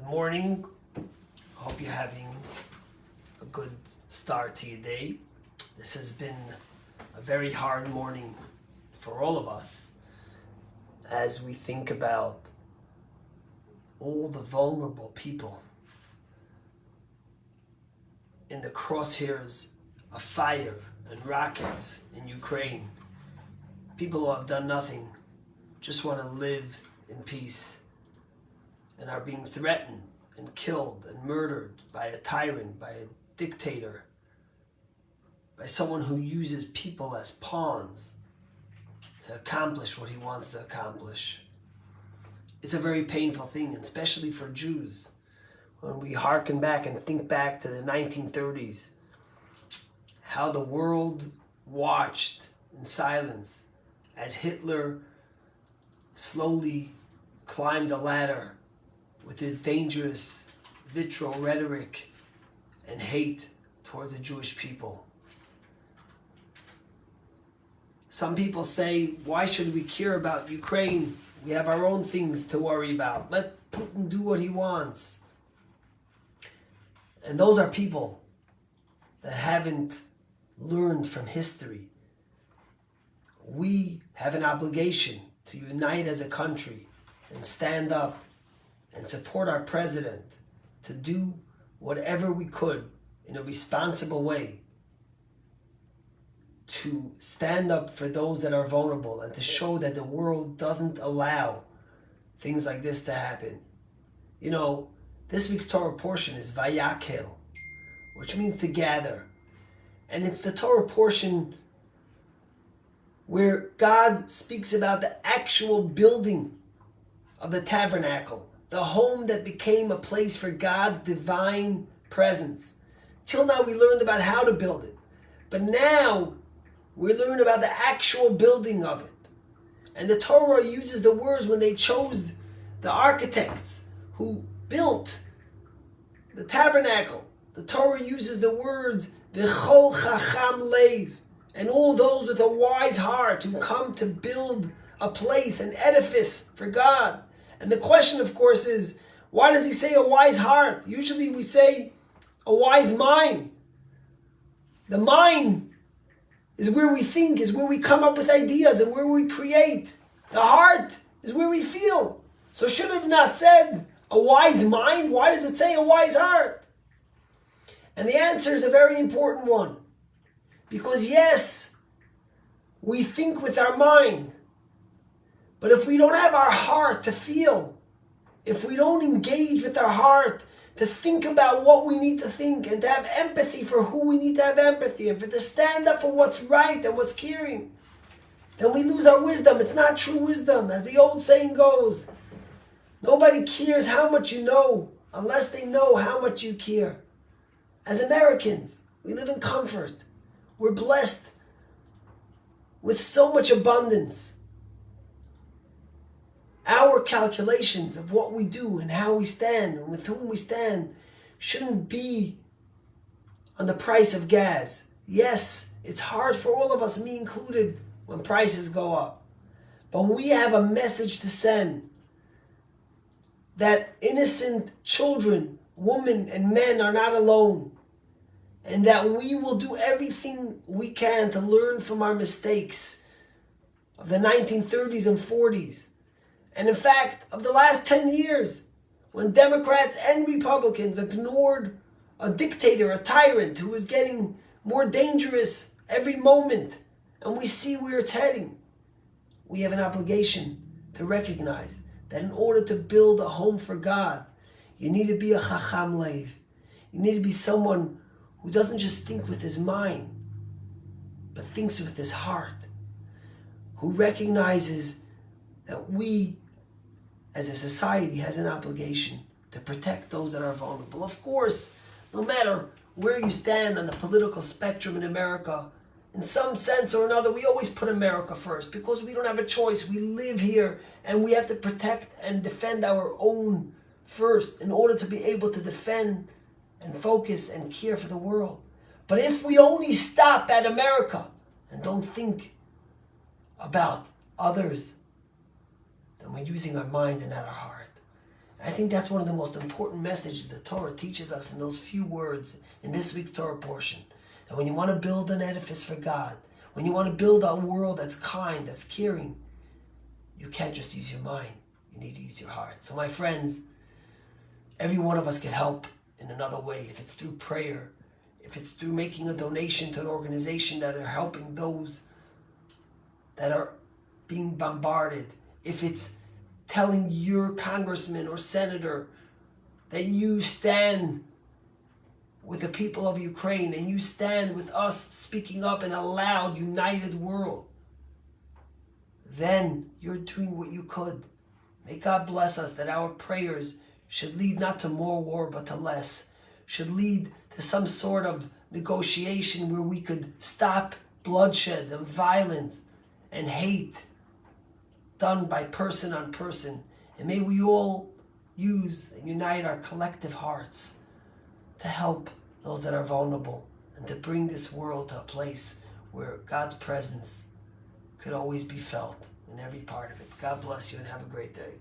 Good morning. Hope you're having a good start to your day. This has been a very hard morning for all of us as we think about all the vulnerable people in the crosshairs of fire and rockets in Ukraine. People who have done nothing, just want to live in peace, and are being threatened and killed and murdered by a tyrant, by a dictator, by someone who uses people as pawns to accomplish what he wants to accomplish. It's a very painful thing, especially for Jews. When we hearken back and think back to the 1930s, how the world watched in silence as Hitler slowly climbed the ladder with his dangerous vitriol rhetoric and hate towards the Jewish people. Some people say, why should we care about Ukraine? We have our own things to worry about. Let Putin do what he wants. And those are people that haven't learned from history. We have an obligation to unite as a country and stand up and support our president to do whatever we could in a responsible way to stand up for those that are vulnerable and to show that the world doesn't allow things like this to happen. You know, this week's Torah portion is Vayakel, which means to gather. And it's the Torah portion where God speaks about the actual building of the tabernacle, the home that became a place for God's divine presence. Till now we learned about how to build it, but now we learn about the actual building of it. And the Torah uses the words when they chose the architects who built the tabernacle. The Torah uses the words V'chol chacham lev, and all those with a wise heart who come to build a place, an edifice for God. And the question, of course, is, why does he say a wise heart? Usually we say a wise mind. The mind is where we think, is where we come up with ideas and where we create. The heart is where we feel. So should have not said a wise mind. Why does it say a wise heart? And the answer is a very important one. Because yes, we think with our mind. But if we don't have our heart to feel, if we don't engage with our heart to think about what we need to think and to have empathy for who we need to have empathy and to stand up for what's right and what's caring, then we lose our wisdom. It's not true wisdom. As the old saying goes, nobody cares how much you know unless they know how much you care. As Americans, we live in comfort. We're blessed with so much abundance. Our calculations of what we do and how we stand and with whom we stand shouldn't be on the price of gas. Yes, it's hard for all of us, me included, when prices go up. But we have a message to send that innocent children, women, and men are not alone. And that we will do everything we can to learn from our mistakes of the 1930s and 40s. And in fact, of the last 10 years, when Democrats and Republicans ignored a dictator, a tyrant who is getting more dangerous every moment, and we see where it's heading, we have an obligation to recognize that in order to build a home for God, you need to be a chacham lev. You need to be someone who doesn't just think with his mind, but thinks with his heart, who recognizes that we, as a society, has an obligation to protect those that are vulnerable. Of course, no matter where you stand on the political spectrum in America, in some sense or another, we always put America first because we don't have a choice. We live here and we have to protect and defend our own first in order to be able to defend and focus and care for the world. But if we only stop at America and don't think about others, then we're using our mind and not our heart. I think that's one of the most important messages the Torah teaches us in those few words in this week's Torah portion. That when you want to build an edifice for God, when you want to build a world that's kind, that's caring, you can't just use your mind. You need to use your heart. So my friends, every one of us can help in another way. If it's through prayer, if it's through making a donation to an organization that are helping those that are being bombarded, if it's telling your congressman or senator that you stand with the people of Ukraine and you stand with us speaking up in a loud, united world, then you're doing what you could. May God bless us that our prayers should lead not to more war but to less, should lead to some sort of negotiation where we could stop bloodshed and violence and hate done by person on person. And may we all use and unite our collective hearts to help those that are vulnerable and to bring this world to a place where God's presence could always be felt in every part of it. God bless you and have a great day.